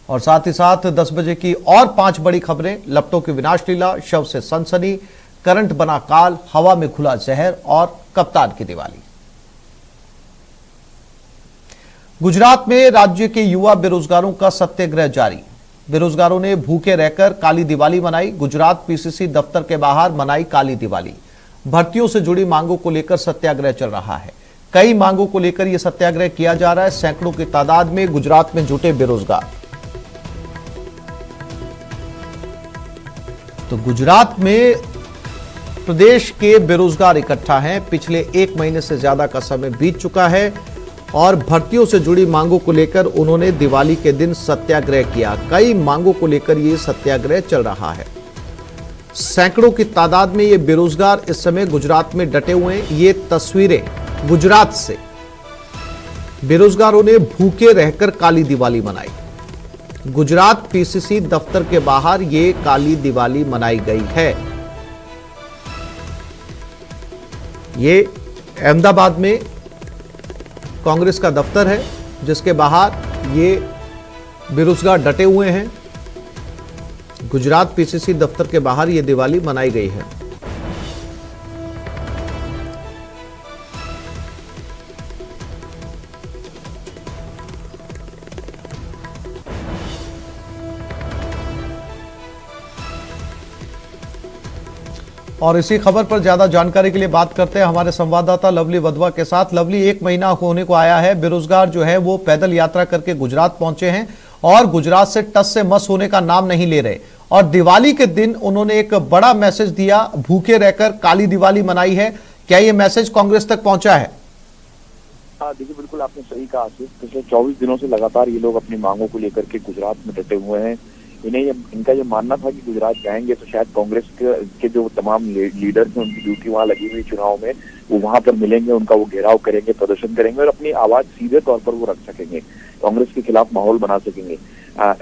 और साथ ही साथ 10 बजे की और 5 बड़ी खबरें। लपटों की विनाश लीला, शव से सनसनी, करंट बना काल, हवा में घुला जहर और कप्तान की दिवाली। गुजरात में राज्य के युवा बेरोजगारों का सत्याग्रह जारी। बेरोजगारों ने भूखे रहकर काली दिवाली मनाई। गुजरात पीसीसी दफ्तर के बाहर मनाई काली दिवाली। भर्तियों से जुड़ी मांगों को लेकर सत्याग्रह चल रहा है। कई मांगों को लेकर यह सत्याग्रह किया जा रहा है। सैकड़ों की तादाद में गुजरात में जुटे बेरोजगार। तो गुजरात में प्रदेश के बेरोजगार इकट्ठा हैं। पिछले 1 महीने से ज्यादा का समय बीत चुका है और भर्तियों से जुड़ी मांगों को लेकर उन्होंने दिवाली के दिन सत्याग्रह किया। कई मांगों को लेकर यह सत्याग्रह चल रहा है। सैकड़ों की तादाद में ये बेरोजगार इस समय गुजरात में डटे हुए हैं। ये तस्वीरें गुजरात से। बेरोजगारों ने भूखे रहकर काली दिवाली मनाई। गुजरात पीसीसी दफ्तर के बाहर ये काली दिवाली मनाई गई है। ये अहमदाबाद में कांग्रेस का दफ्तर है जिसके बाहर ये बेरोजगार डटे हुए हैं। गुजरात पीसीसी दफ्तर के बाहर ये दिवाली मनाई गई है। और इसी खबर पर ज्यादा जानकारी के लिए बात करते हैं हमारे संवाददाता लवली वधवा के साथ। लवली, 1 महीना होने को आया है, बेरोजगार जो है वो पैदल यात्रा करके गुजरात पहुंचे हैं और गुजरात से टस से मस होने का नाम नहीं ले रहे। और दिवाली के दिन उन्होंने एक बड़ा मैसेज दिया, भूखे रहकर काली दिवाली मनाई है। क्या ये मैसेज कांग्रेस तक पहुंचा है? हाँ देखिए, बिल्कुल आपने सही कहा आशीष। पिछले 24 दिनों से लगातार ये लोग अपनी मांगों को लेकर के गुजरात में डटे हुए हैं। इनका ये मानना था कि गुजरात जाएंगे तो शायद कांग्रेस के जो तमाम लीडर्स हैं उनकी ड्यूटी वहां लगी हुई चुनाव में, वो वहां पर मिलेंगे, उनका वो घेराव करेंगे, प्रदर्शन करेंगे और अपनी आवाज सीधे तौर पर वो रख सकेंगे, कांग्रेस के खिलाफ माहौल बना सकेंगे।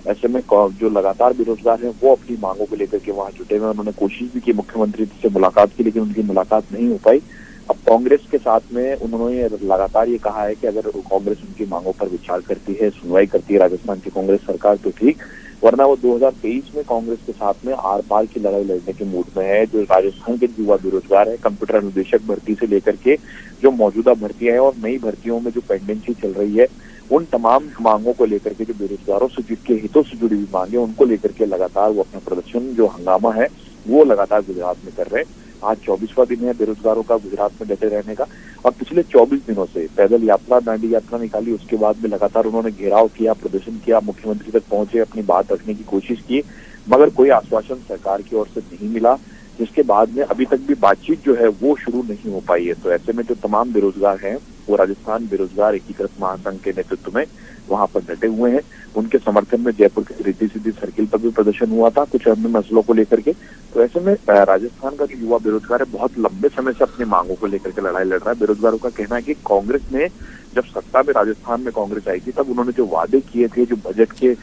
ऐसे में जो लगातार बेरोजगार हैं वो अपनी मांगों को लेकर के वहां जुटे हुए। उन्होंने कोशिश भी की मुख्यमंत्री से मुलाकात की, लेकिन उनकी मुलाकात नहीं हो पाई। अब कांग्रेस के साथ में उन्होंने लगातार ये कहा है कि अगर कांग्रेस उनकी मांगों पर विचार करती है, सुनवाई करती है राजस्थान की कांग्रेस सरकार तो ठीक, वरना वो 2023 में कांग्रेस के साथ में आर पार की लड़ाई लड़ने के मूड में है। जो राजस्थान के युवा बेरोजगार है, कंप्यूटर अनुदेशक भर्ती से लेकर के जो मौजूदा भर्तियां हैं और नई भर्तियों में जो पेंडेंसी चल रही है, उन तमाम मांगों को लेकर के जो बेरोजगारों से जिनके हितों से जुड़ी हुई मांगे उनको लेकर के लगातार वो अपना प्रदर्शन जो हंगामा है वो लगातार गुजरात में कर रहे हैं। आज 24वां दिन है बेरोजगारों का गुजरात में डटे रहने का और पिछले 24 दिनों से पैदल यात्रा, दांडी यात्रा निकाली, उसके बाद में लगातार उन्होंने घेराव किया, प्रदर्शन किया, मुख्यमंत्री तक पहुंचे, अपनी बात रखने की कोशिश की, मगर कोई आश्वासन सरकार की ओर से नहीं मिला, जिसके बाद में अभी तक भी बातचीत जो है वो शुरू नहीं हो पाई है। तो ऐसे में जो तमाम बेरोजगार हैं वो राजस्थान बेरोजगार एकीकृत महासंघ के नेतृत्व में वहां पर डटे हुए हैं। उनके समर्थन में जयपुर के रिद्धि सिद्धि सर्किल पर भी प्रदर्शन हुआ था कुछ अन्य मसलों को लेकर के। तो ऐसे में राजस्थान का जो युवा बेरोजगार है बहुत लंबे समय से अपनी मांगों को लेकर के लड़ाई लड़ रहा है। बेरोजगारों का कहना है कि कांग्रेस ने जब सत्ता में राजस्थान में कांग्रेस आई थी तब उन्होंने जो वादे किए थे, जो बजट के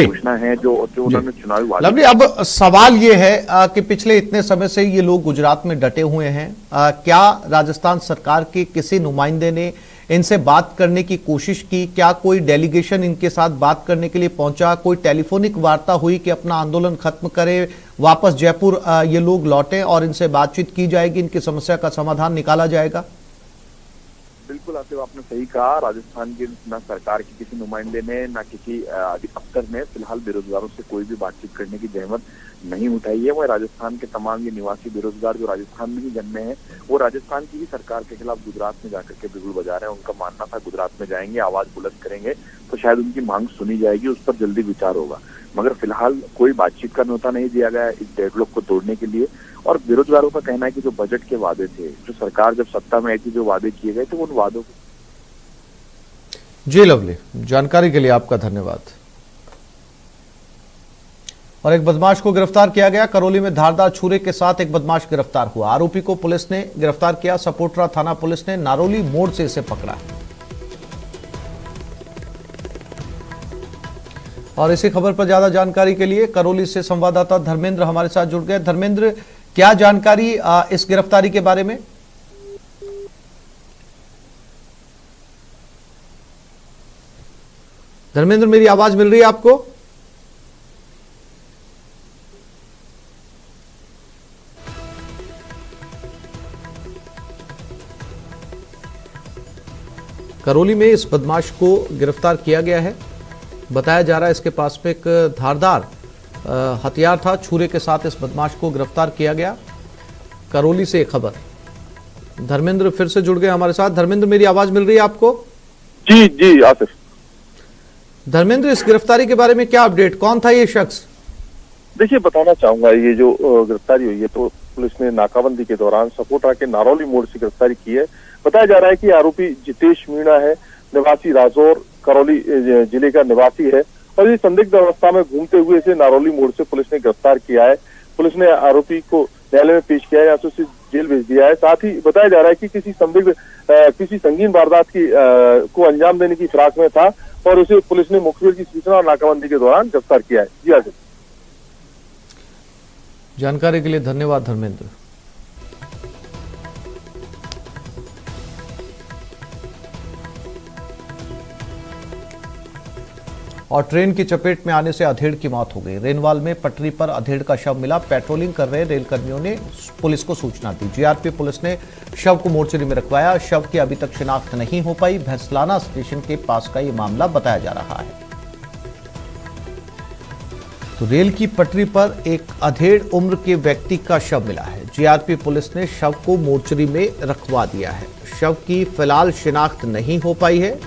घोषणा है, जो उन्होंने चुनावी वादे। लवली, अब सवाल ये है कि पिछले इतने समय से ये लोग गुजरात में डटे हुए हैं, क्या राजस्थान सरकार के किसी नुमाइंदे ने इनसे बात करने की कोशिश की? क्या कोई डेलीगेशन इनके साथ बात करने के लिए पहुंचा? कोई टेलीफोनिक वार्ता हुई कि अपना आंदोलन खत्म करें, वापस जयपुर ये लोग लौटे और इनसे बातचीत की जाएगी, इनकी समस्या का समाधान निकाला जाएगा? बिल्कुल आसिफ, आपने सही कहा। राजस्थान की ना सरकार के किसी नुमाइंदे ने ना किसी अफसर ने फिलहाल बेरोजगारों से कोई भी बातचीत करने की जहमत नहीं उठाई है। वह राजस्थान के तमाम ये निवासी बेरोजगार जो राजस्थान में ही जन्मे हैं वो राजस्थान की ही सरकार के खिलाफ गुजरात में जाकर के बिगुल बजा रहे हैं। उनका मानना था गुजरात में जाएंगे, आवाज बुलंद करेंगे तो शायद उनकी मांग सुनी जाएगी, उस पर जल्दी विचार होगा, मगर फिलहाल कोई बातचीत का न्योता नहीं दिया गया इस डेडलॉक को तोड़ने के लिए। और बेरोजगारों का कहना है कि जो बजट के वादे थे, जो सरकार जब सत्ता में आई थी जो वादे किए गए थे, उन वादों को। जी लवली, जानकारी के लिए आपका धन्यवाद। और एक बदमाश को गिरफ्तार किया गया। करौली में धारदार छुरे के साथ एक बदमाश गिरफ्तार हुआ। आरोपी को पुलिस ने गिरफ्तार किया। सपोटरा थाना पुलिस ने नारोली मोड़ से इसे पकड़ा। और इसी खबर पर ज्यादा जानकारी के लिए करौली से संवाददाता धर्मेंद्र हमारे साथ जुड़ गए। धर्मेंद्र, क्या जानकारी इस गिरफ्तारी के बारे में? धर्मेंद्र, मेरी आवाज मिल रही है आपको? करौली में इस बदमाश को गिरफ्तार किया गया है। बताया जा रहा है इसके पास में एक धारदार हथियार था। छुरे के साथ इस बदमाश को गिरफ्तार किया गया। करौली से एक खबर। धर्मेंद्र फिर से जुड़ गए हमारे साथ। धर्मेंद्र, मेरी आवाज मिल रही है आपको? जी जी आसिफ। धर्मेंद्र, इस गिरफ्तारी के बारे में क्या अपडेट? कौन था ये शख्स? देखिए, बताना चाहूंगा, ये जो गिरफ्तारी हुई है तो पुलिस ने नाकाबंदी के दौरान सपोटा के नारौली मोड़ से गिरफ्तारी की है। बताया जा रहा है कि आरोपी जितेश मीणा है, निवासी राजौर करौली जिले का निवासी है और ये संदिग्ध अवस्था में घूमते हुए इसे नारौली मोड़ से पुलिस ने गिरफ्तार किया है। पुलिस ने आरोपी को न्यायालय में पेश किया है या तो उसे जेल भेज दिया है। साथ ही बताया जा रहा है कि किसी संगीन वारदात को अंजाम देने की फिराक में था और उसे पुलिस ने मुखबिर की सूचना और नाकाबंदी के दौरान गिरफ्तार किया है। जी आसिफ। जानकारी के लिए धन्यवाद धर्मेंद्र। और ट्रेन की चपेट में आने से अधेड़ की मौत हो गई। रेनवाल में पटरी पर अधेड़ का शव मिला। पेट्रोलिंग कर रहे रेलकर्मियों ने पुलिस को सूचना दी। जीआरपी पुलिस ने शव को मोर्चरी में रखवाया। शव की अभी तक शिनाख्त नहीं हो पाई। भैंसलाना स्टेशन के पास का ये मामला बताया जा रहा है। तो रेल की पटरी पर एक अधेड़ उम्र के व्यक्ति का शव मिला है। जीआरपी पुलिस ने शव को मोर्चरी में रखवा दिया है। शव की फिलहाल शिनाख्त नहीं हो पाई है।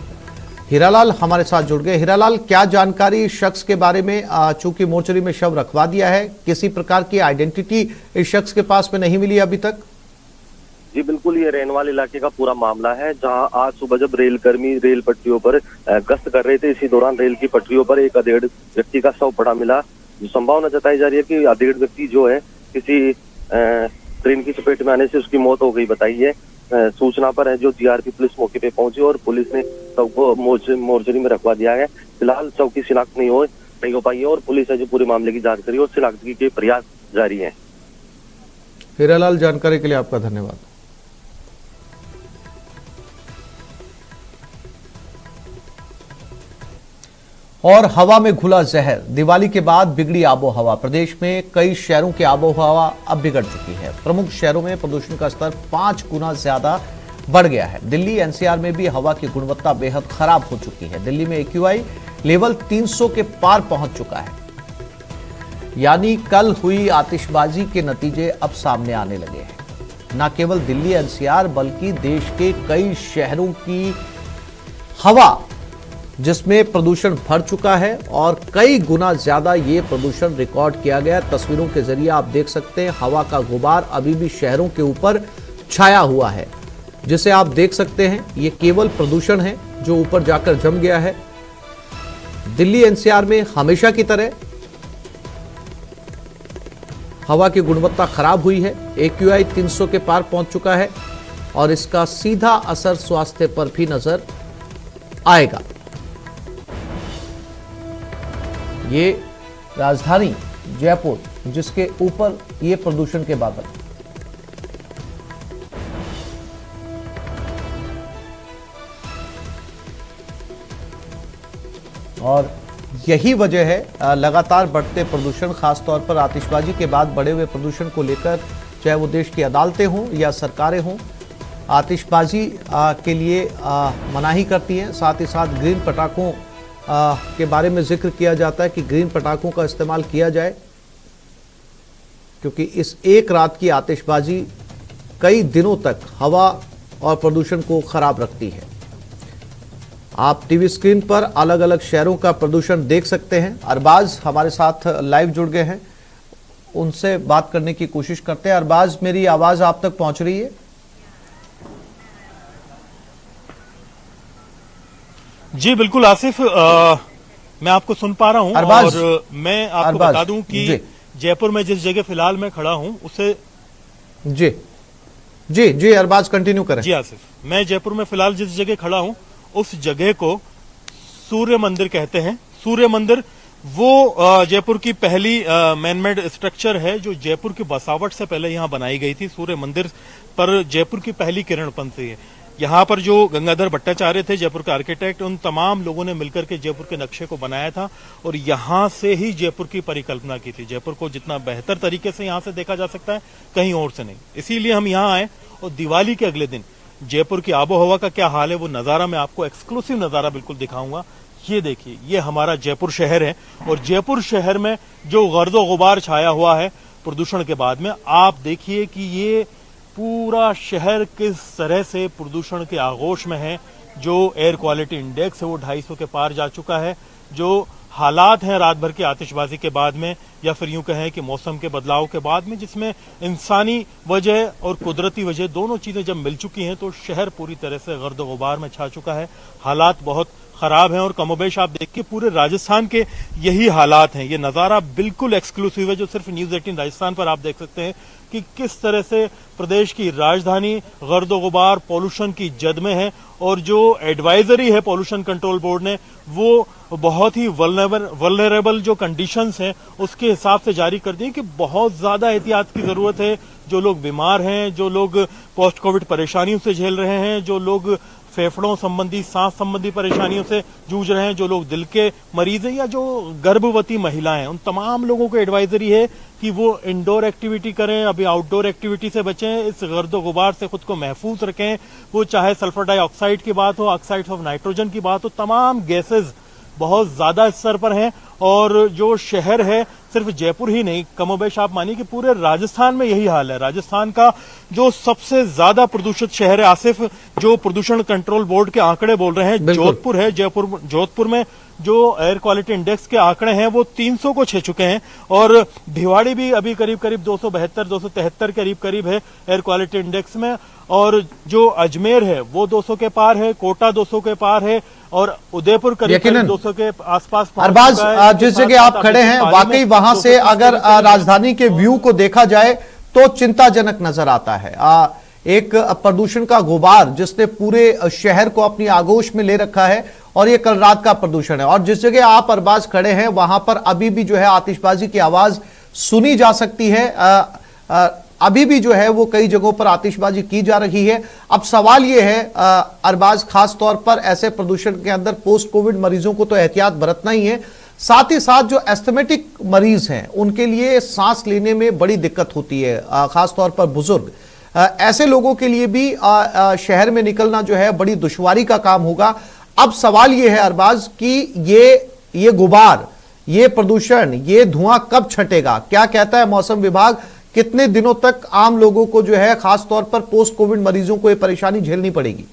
हीरालाल हमारे साथ जुड़ गए। हीरालाल, क्या जानकारी इस शख्स के बारे में? चूंकि मोर्चरी में शव रखवा दिया है, किसी प्रकार की आइडेंटिटी इस शख्स के पास में नहीं मिली अभी तक? जी बिल्कुल, ये रेनवाल इलाके का पूरा मामला है, जहां आज सुबह जब रेलकर्मी रेल पटरियों पर गश्त कर रहे थे, इसी दौरान रेल की पटरियों पर एक अधेड़ व्यक्ति का शव पड़ा मिला। जो संभावना जताई जा रही है कि अधेड़ व्यक्ति जो है किसी ट्रेन की चपेट में आने से उसकी मौत हो गई बताई है। सूचना पर है जो जीआरपी पुलिस मौके पे पहुंची और पुलिस ने शव को मोर्चरी में रखवा दिया है। फिलहाल शव की शिनाख्त नहीं हो पाई है और पुलिस है जो पूरे मामले की जांच करी और शिनाख्त के प्रयास जारी है। हीरालाल, जानकारी के लिए आपका धन्यवाद। और हवा में घुला जहर। दिवाली के बाद बिगड़ी आबो हवा। प्रदेश में कई शहरों की आबो हवा अब बिगड़ चुकी है। प्रमुख शहरों में प्रदूषण का स्तर 5 गुना ज्यादा बढ़ गया है। दिल्ली एनसीआर में भी हवा की गुणवत्ता बेहद खराब हो चुकी है। दिल्ली में एक्यूआई लेवल 300 के पार पहुंच चुका है। यानी कल हुई आतिशबाजी के नतीजे अब सामने आने लगे हैं। न केवल दिल्ली एनसीआर बल्कि देश के कई शहरों की हवा जिसमें प्रदूषण भर चुका है और कई गुना ज्यादा ये प्रदूषण रिकॉर्ड किया गया। तस्वीरों के जरिए आप देख सकते हैं हवा का गुबार अभी भी शहरों के ऊपर छाया हुआ है, जिसे आप देख सकते हैं। ये केवल प्रदूषण है जो ऊपर जाकर जम गया है। दिल्ली एनसीआर में हमेशा की तरह हवा की गुणवत्ता खराब हुई है। एक्यूआई 300 के पार पहुंच चुका है और इसका सीधा असर स्वास्थ्य पर भी नजर आएगा। ये राजधानी जयपुर, जिसके ऊपर ये प्रदूषण के बादल। और यही वजह है लगातार बढ़ते प्रदूषण, खासतौर पर आतिशबाजी के बाद बढ़े हुए प्रदूषण को लेकर, चाहे वो देश की अदालतें हों या सरकारें हों, आतिशबाजी के लिए मनाही करती हैं। साथ ही साथ ग्रीन पटाखों के बारे में जिक्र किया जाता है कि ग्रीन पटाखों का इस्तेमाल किया जाए, क्योंकि इस एक रात की आतिशबाजी कई दिनों तक हवा और प्रदूषण को खराब रखती है। आप टीवी स्क्रीन पर अलग अलग शहरों का प्रदूषण देख सकते हैं। अरबाज हमारे साथ लाइव जुड़ गए हैं, उनसे बात करने की कोशिश करते हैं। अरबाज, मेरी आवाज आप तक पहुंच रही है? जी बिल्कुल आसिफ, मैं आपको सुन पा रहा हूं। और मैं आपको बता दूं कि जयपुर में जिस जगह फिलहाल मैं खड़ा हूं उसे जी जी जी अरबाज कंटिन्यू करें। जी आसिफ, मैं जयपुर में फिलहाल जिस जगह खड़ा हूं उस जगह को सूर्य मंदिर कहते हैं। सूर्य मंदिर वो जयपुर की पहली मैनमेड स्ट्रक्चर है जो जयपुर की बसावट से पहले यहां बनाई गई थी। सूर्य मंदिर पर जयपुर की पहली किरण पंथी है। यहाँ पर जो गंगाधर भट्टाचार्य थे जयपुर के आर्किटेक्ट, उन तमाम लोगों ने मिलकर के जयपुर के नक्शे को बनाया था और यहाँ से ही जयपुर की परिकल्पना की थी। जयपुर को जितना बेहतर तरीके से यहाँ से देखा जा सकता है, कहीं और से नहीं। इसीलिए हम यहाँ आए और दिवाली के अगले दिन जयपुर की आबो हवा का क्या हाल है वो नजारा मैं आपको एक्सक्लूसिव नजारा बिल्कुल दिखाऊंगा। ये देखिए, ये हमारा जयपुर शहर है और जयपुर शहर में जो गर्दो गुबार छाया हुआ है प्रदूषण के बाद में, आप देखिए कि ये पूरा शहर किस तरह से प्रदूषण के आगोश में है। जो एयर क्वालिटी इंडेक्स है वो 250 के पार जा चुका है। जो हालात हैं रात भर की आतिशबाजी के बाद में, या फिर यूं कहें कि मौसम के बदलाव के बाद में, जिसमें इंसानी वजह और कुदरती वजह दोनों चीजें जब मिल चुकी हैं तो शहर पूरी तरह से गर्द गुबार में छा चुका है। हालात बहुत खराब हैं और कमोबेश आप देखिए पूरे राजस्थान के यही हालात हैं। ये नजारा बिल्कुल एक्सक्लूसिव है जो सिर्फ न्यूज 18 राजस्थान पर आप देख सकते हैं कि किस तरह से प्रदेश की राजधानी गर्दो गुबार पॉल्यूशन की जद में है। और जो एडवाइजरी है पॉल्यूशन कंट्रोल बोर्ड ने वो बहुत ही वल्नरेबल जो कंडीशंस हैं उसके हिसाब से जारी कर दी कि बहुत ज्यादा एहतियात की जरूरत है। जो लोग बीमार हैं, जो लोग पोस्ट कोविड परेशानियों से झेल रहे हैं, जो लोग फेफड़ों संबंधी सांस संबंधी परेशानियों से जूझ रहे हैं, जो लोग दिल के मरीज हैं या जो गर्भवती महिलाएं, उन तमाम लोगों को एडवाइजरी है कि वो इंडोर एक्टिविटी करें, अभी आउटडोर एक्टिविटी से बचें, इस गर्दो गुबार से खुद को महफूज रखें। वो चाहे सल्फर डाइऑक्साइड की बात हो, ऑक्साइड ऑफ नाइट्रोजन की बात हो, तमाम गैसेज बहुत ज्यादा स्तर पर हैं। और जो शहर है सिर्फ जयपुर ही नहीं, कमोबेश आप मानिए कि पूरे राजस्थान में यही हाल है। राजस्थान का जो सबसे ज्यादा प्रदूषित शहर है, आसिफ, जो प्रदूषण कंट्रोल बोर्ड के आंकड़े बोल रहे हैं, जोधपुर है। जोधपुर में जो एयर क्वालिटी इंडेक्स के आंकड़े हैं वो 300 को छू चुके हैं और भिवाड़ी भी अभी करीब 272 273 के करीब है एयर क्वालिटी इंडेक्स में। और जो अजमेर है वो 200 के पार है, कोटा 200 के पार है और उदयपुर करीब 200 के आसपास। अरबाज, जिस जगह आप खड़े हैं वाकई वहां से अगर राजधानी के व्यू को देखा जाए तो चिंताजनक नजर आता है। एक प्रदूषण का गुबार जिसने पूरे शहर को अपनी आगोश में ले रखा है और ये कल रात का प्रदूषण है। और जिस जगह आप अरबाज खड़े हैं वहां पर अभी भी जो है आतिशबाजी की आवाज सुनी जा सकती है। अभी भी जो है वो कई जगहों पर आतिशबाजी की जा रही है। अब सवाल ये है अरबाज, खास तौर पर ऐसे प्रदूषण के अंदर पोस्ट कोविड मरीजों को तो एहतियात बरतना ही है, साथ ही साथ जो एस्थमेटिक मरीज हैं उनके लिए सांस लेने में बड़ी दिक्कत होती है, खास तौर पर बुजुर्ग। ऐसे लोगों के लिए भी शहर में निकलना जो है बड़ी दुश्वारी का काम होगा। अब सवाल यह है अरबाज कि ये गुबार, ये प्रदूषण, ये धुआं कब छटेगा? क्या कहता है मौसम विभाग? कितने दिनों तक आम लोगों को जो है खास तौर पर पोस्ट कोविड मरीजों को ये परेशानी झेलनी पड़ेगी?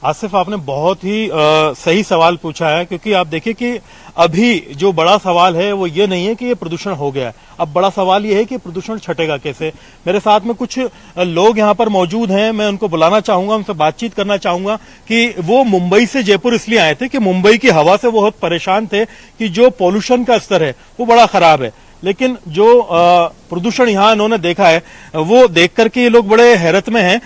आसिफ, आपने बहुत ही सही सवाल पूछा है, क्योंकि आप देखिए कि अभी जो बड़ा सवाल है वो ये नहीं है कि ये प्रदूषण हो गया है, अब बड़ा सवाल ये है कि प्रदूषण छटेगा कैसे। मेरे साथ में कुछ लोग यहाँ पर मौजूद हैं, मैं उनको बुलाना चाहूंगा, उनसे बातचीत करना चाहूंगा कि वो मुंबई से जयपुर इसलिए आए थे कि मुंबई की हवा से वो बहुत परेशान थे कि जो पॉल्यूशन का स्तर है वो बड़ा खराब है। लेकिन जो प्रदूषण यहाँ इन्होंने देखा है वो देख करके ये लोग बड़े हैरत में हैं।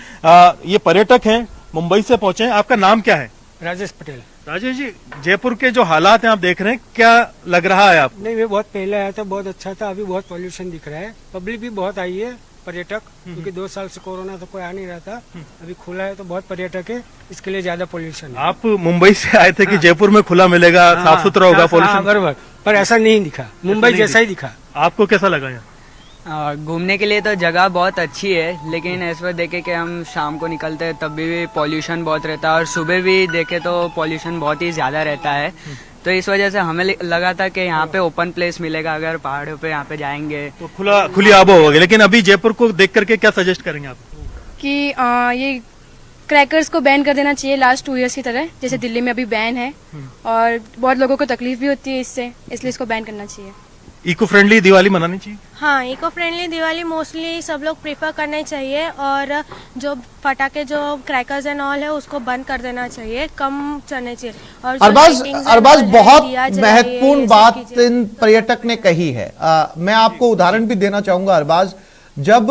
ये पर्यटक हैं, मुंबई से पहुंचे हैं। आपका नाम क्या है? राजेश पटेल। राजेश जी, जयपुर के जो हालात हैं आप देख रहे हैं, क्या लग रहा है आप? नहीं, मैं बहुत पहले आया था, बहुत अच्छा था। अभी बहुत पॉल्यूशन दिख रहा है, पब्लिक भी बहुत आई है, पर्यटक, क्योंकि 2 साल से कोरोना तो कोई आ नहीं रहा था, अभी खुला है तो बहुत पर्यटक है, इसके लिए ज्यादा पॉल्यूशन है। आप मुंबई से आए थे कि जयपुर में खुला मिलेगा, साफ सुथरा होगा पॉल्यूशन? बराबर, पर ऐसा नहीं दिखा, मुंबई जैसा ही दिखा। आपको कैसा लगा यहाँ? घूमने के लिए तो जगह बहुत अच्छी है, लेकिन इस बार देखे कि हम शाम को निकलते हैं तब भी पॉल्यूशन बहुत रहता है और सुबह भी देखे तो पॉल्यूशन बहुत ही ज्यादा रहता है। तो इस वजह से हमें लगा था कि यहाँ पे ओपन प्लेस मिलेगा, अगर पहाड़ों पे यहाँ पे जाएंगे तो खुली आबो होगी। लेकिन अभी जयपुर को देख करके क्या सजेस्ट करेंगे आप? कि ये क्रैकर्स को बैन कर देना चाहिए लास्ट 2 इयर्स की तरह, जैसे दिल्ली में अभी बैन है और बहुत लोगों को तकलीफ भी होती है इससे, इसलिए इसको बैन करना चाहिए। इको फ्रेंडली दिवाली मनानी चाहिए। हाँ, इको फ्रेंडली दिवाली मोस्टली सब लोग प्रेफर करना चाहिए और जो पटाखे जो क्रैकर्स एंड ऑल है उसको बंद कर देना चाहिए, कम चलने चाहिए। और अरबाज बहुत महत्वपूर्ण बात इन पर्यटक ने कही है। मैं आपको उदाहरण भी देना चाहूंगा अरबाज, जब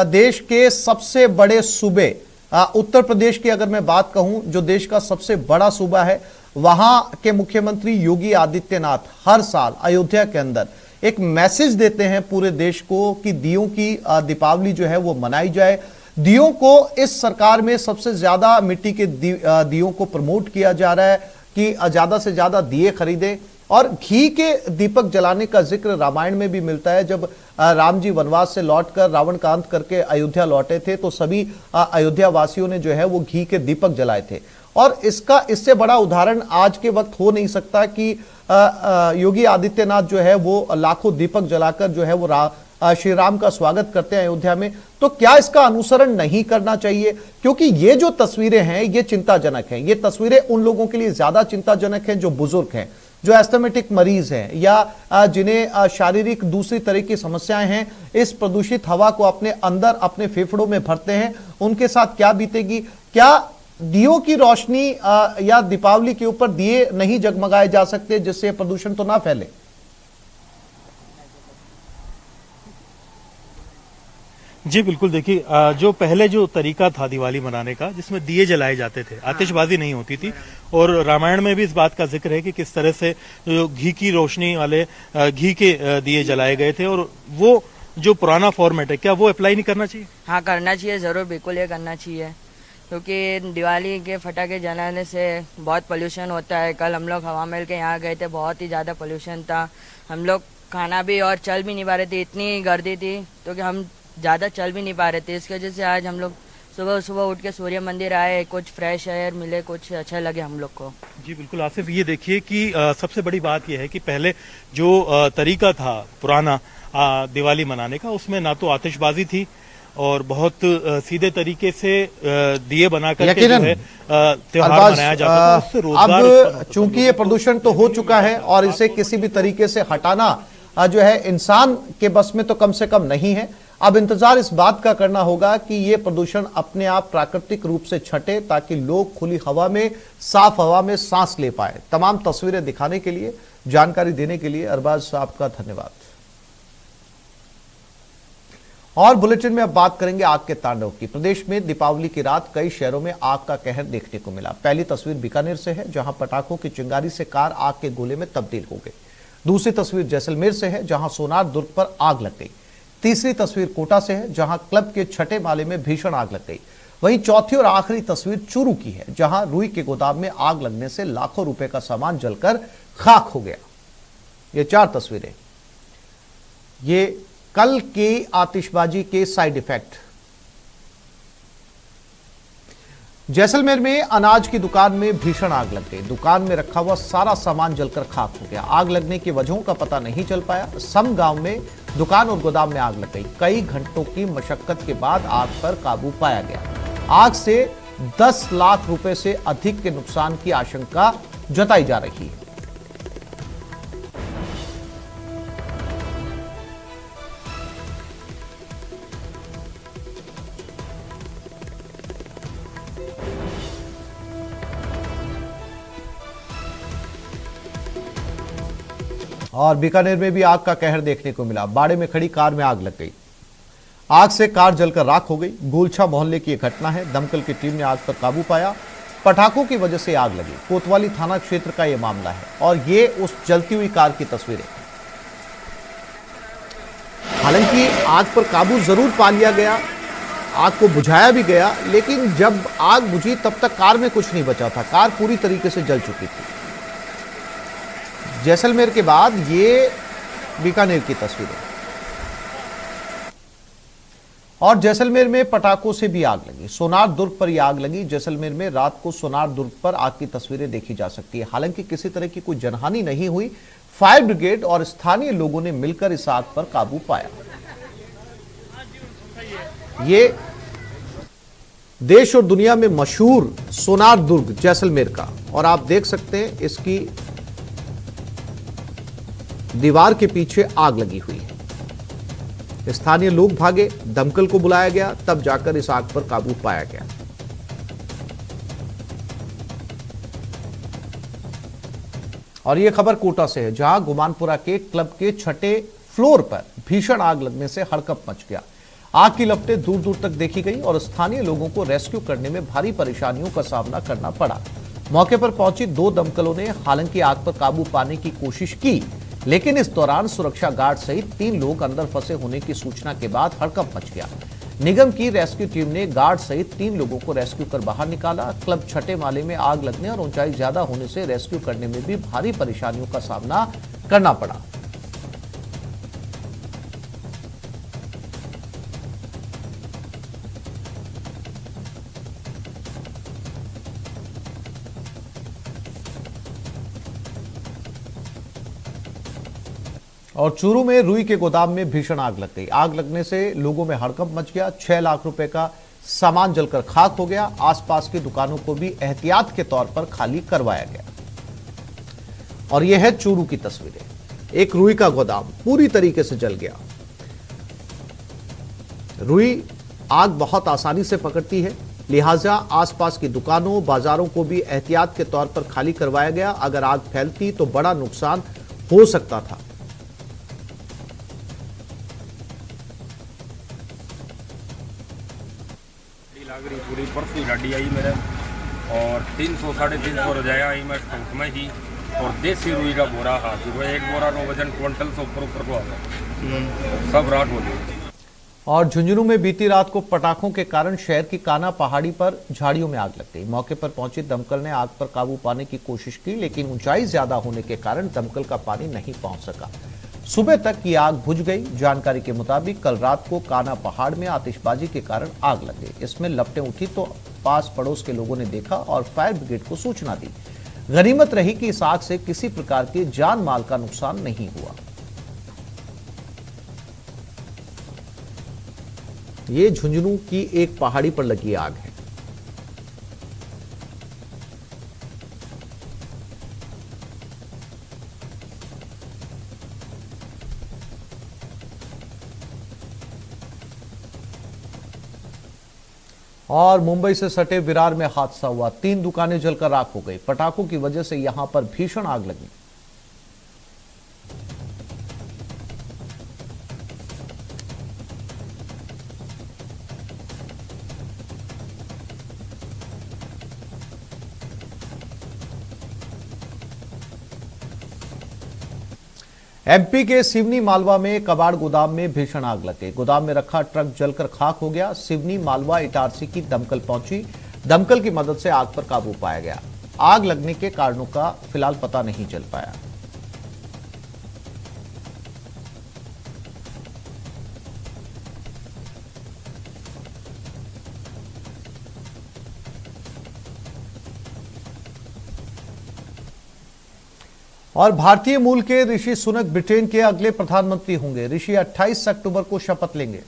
देश के सबसे बड़े सूबे उत्तर प्रदेश की अगर मैं बात कहूं, जो देश का सबसे बड़ा सूबा है, वहां के मुख्यमंत्री योगी आदित्यनाथ हर साल अयोध्या के अंदर एक मैसेज देते हैं पूरे देश को कि दियों की दीपावली जो है वो मनाई जाए। दियों को इस सरकार में सबसे ज्यादा मिट्टी के दियों को प्रमोट किया जा रहा है कि ज्यादा से ज्यादा दिए खरीदें और घी के दीपक जलाने का जिक्र रामायण में भी मिलता है। जब राम जी वनवास से लौटकर रावण का अंत करके अयोध्या लौटे थे तो सभी अयोध्या वासियों ने जो है वो घी के दीपक जलाए थे। और इससे बड़ा उदाहरण आज के वक्त हो नहीं सकता कि योगी आदित्यनाथ जो है वो लाखों दीपक जलाकर जो है वो श्री राम का स्वागत करते हैं अयोध्या में। तो क्या इसका अनुसरण नहीं करना चाहिए? क्योंकि ये जो तस्वीरें हैं ये चिंताजनक हैं। ये तस्वीरें उन लोगों के लिए ज्यादा चिंताजनक हैं जो बुजुर्ग हैं, जो एस्थमेटिक मरीज हैं या जिन्हें शारीरिक दूसरी तरह की समस्याएं हैं, इस प्रदूषित हवा को अपने अंदर अपने फेफड़ों में भरते हैं। उनके साथ क्या बीतेगी? क्या दियों की रोशनी या दीपावली के ऊपर दिए नहीं जगमगाए जा सकते जिससे प्रदूषण तो ना फैले? जी बिल्कुल, देखिए जो पहले जो तरीका था दिवाली मनाने का जिसमें दिए जलाए जाते थे, आतिशबाजी नहीं होती थी, और रामायण में भी इस बात का जिक्र है कि किस तरह से जो घी की रोशनी वाले घी के दिए जलाए गए थे, और वो जो पुराना फॉर्मेट है क्या वो अप्लाई नहीं करना चाहिए? हाँ, करना चाहिए, जरूर, बिल्कुल ये करना चाहिए, क्योंकि दिवाली के फटाखे जलाने से बहुत पोल्यूशन होता है। कल हम लोग हवा महल के यहाँ गए थे, बहुत ही ज़्यादा पोल्यूशन था। हम लोग खाना भी और चल भी नहीं पा रहे थे, इतनी गर्दी थी तो कि हम ज़्यादा चल भी नहीं पा रहे थे। इसकी वजह से आज हम लोग सुबह सुबह उठ के सूर्य मंदिर आए, कुछ फ्रेश एयर मिले, कुछ अच्छा लगे हम लोग को। जी बिल्कुल आसिफ, ये देखिए कि सबसे बड़ी बात यह है कि पहले जो तरीका था पुराना दिवाली मनाने का, उसमें ना तो आतिशबाजी थी और बहुत सीधे तरीके से दिए बनाकर के जो है त्योहार मनाया जाता था। उससे रोजगार अब चूंकि ये प्रदूषण तो हो चुका है और इसे किसी भी तरीके से हटाना जो है इंसान के बस में तो कम से कम नहीं है। अब इंतजार इस बात का करना होगा कि ये प्रदूषण अपने आप प्राकृतिक रूप से छटे ताकि लोग खुली हवा में, साफ हवा में सांस ले पाए। तमाम तस्वीरें दिखाने के लिए, जानकारी देने के लिए अरबाज आपका धन्यवाद। और बुलेटिन में अब बात करेंगे आग के तांडव की। प्रदेश में दीपावली की रात कई शहरों में आग का कहर देखने को मिला। पहली तस्वीर बीकानेर से है, जहां पटाखों की चिंगारी से कार आग के गोले में तब्दील हो गई। दूसरी तस्वीर जैसलमेर से है, जहां सोनार दुर्ग पर आग लग गई। तीसरी तस्वीर कोटा से है, जहां क्लब के छठे माले में भीषण आग लग गई। वहीं चौथी और आखिरी तस्वीर चूरू की है, जहां रुई के गोदाम में आग लगने से लाखों रुपए का सामान जलकर खाक हो गया। ये 4 तस्वीरें, ये कल के आतिशबाजी के साइड इफेक्ट। जैसलमेर में अनाज की दुकान में भीषण आग लग गई। दुकान में रखा हुआ सारा सामान जलकर खाक हो गया। आग लगने की वजहों का पता नहीं चल पाया। सम गांव में दुकान और गोदाम में आग लग गई। कई घंटों की मशक्कत के बाद आग पर काबू पाया गया। आग से 10 लाख रुपए से अधिक के नुकसान की आशंका जताई जा रही है। और बीकानेर में भी आग का कहर देखने को मिला। बाड़े में खड़ी कार में आग लग गई। आग से कार जलकर राख हो गई। गोलछा मोहल्ले की यह घटना है। दमकल की टीम ने आग पर काबू पाया। पटाखों की वजह से आग लगी। कोतवाली थाना क्षेत्र का यह मामला है और ये उस जलती हुई कार की तस्वीरें। हालांकि आग पर काबू जरूर पा लिया गया, आग को बुझाया भी गया, लेकिन जब आग बुझी तब तक कार में कुछ नहीं बचा था। कार पूरी तरीके से जल चुकी थी। जैसलमेर के बाद ये बीकानेर की तस्वीरें। और जैसलमेर में पटाखों से भी आग लगी। सोनार दुर्ग पर यह आग लगी। जैसलमेर में रात को सोनार दुर्ग पर आग की तस्वीरें देखी जा सकती है। हालांकि किसी तरह की कोई जनहानि नहीं हुई। फायर ब्रिगेड और स्थानीय लोगों ने मिलकर इस आग पर काबू पाया। ये देश और दुनिया में मशहूर सोनार दुर्ग जैसलमेर का, और आप देख सकते हैं इसकी दीवार के पीछे आग लगी हुई है। स्थानीय लोग भागे, दमकल को बुलाया गया, तब जाकर इस आग पर काबू पाया गया। और यह खबर कोटा से है, जहां गुमानपुरा के क्लब के छठे फ्लोर पर भीषण आग लगने से हड़कंप मच गया। आग की लपटें दूर दूर तक देखी गई और स्थानीय लोगों को रेस्क्यू करने में भारी परेशानियों का सामना करना पड़ा। मौके पर पहुंची 2 दमकलों ने हालांकि आग पर काबू पाने की कोशिश की, लेकिन इस दौरान सुरक्षा गार्ड सहित 3 लोग अंदर फंसे होने की सूचना के बाद हड़कंप मच गया। निगम की रेस्क्यू टीम ने गार्ड सहित 3 लोगों को रेस्क्यू कर बाहर निकाला। क्लब छठे माले में आग लगने और ऊंचाई ज्यादा होने से रेस्क्यू करने में भी भारी परेशानियों का सामना करना पड़ा। और चूरू में रुई के गोदाम में भीषण आग लग गई। आग लगने से लोगों में हड़कंप मच गया। 6 लाख रुपए का सामान जलकर खाक हो गया। आसपास की दुकानों को भी एहतियात के तौर पर खाली करवाया गया। और यह है चूरू की तस्वीरें। एक रुई का गोदाम पूरी तरीके से जल गया। रुई आग बहुत आसानी से पकड़ती है, लिहाजा आसपास की दुकानों बाजारों को भी एहतियात के तौर पर खाली करवाया गया। अगर आग फैलती तो बड़ा नुकसान हो सकता था। पूरी परसों गाड़ी आई मेरे और 300 साढ़े 300 रजाया आई मैं स्टॉक में ही। और देसी रुई का बोरा हाथ वो एक बोरा का वजन क्विंटल से ऊपर को आ गया, सब रात हो गई। और झुंझुनू में बीती रात को पटाखों के कारण शहर की काना पहाड़ी पर झाड़ियों में आग लग गई। मौके पर पहुंची दमकल ने आग पर काबू पाने की कोशिश की, लेकिन ऊंचाई ज्यादा होने के कारण दमकल का पानी नहीं पहुंच सका। सुबह तक ये आग बुझ गई। जानकारी के मुताबिक कल रात को काना पहाड़ में आतिशबाजी के कारण आग लग गई। इसमें लपटें उठी तो पास पड़ोस के लोगों ने देखा और फायर ब्रिगेड को सूचना दी। गनीमत रही कि इस आग से किसी प्रकार के जान माल का नुकसान नहीं हुआ। ये झुंझुनू की एक पहाड़ी पर लगी आग है। और मुंबई से सटे विरार में हादसा हुआ। 3 दुकानें जलकर राख हो गई। पटाखों की वजह से यहां पर भीषण आग लगी। एमपी के सिवनी मालवा में कबाड़ गोदाम में भीषण आग लग गई। गोदाम में रखा ट्रक जलकर खाक हो गया। सिवनी मालवा इटारसी की दमकल पहुंची। दमकल की मदद से आग पर काबू पाया गया। आग लगने के कारणों का फिलहाल पता नहीं चल पाया। और भारतीय मूल के ऋषि सुनक ब्रिटेन के अगले प्रधानमंत्री होंगे। ऋषि 28 अक्टूबर को शपथ लेंगे।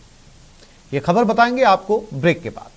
ये खबर बताएंगे आपको ब्रेक के बाद।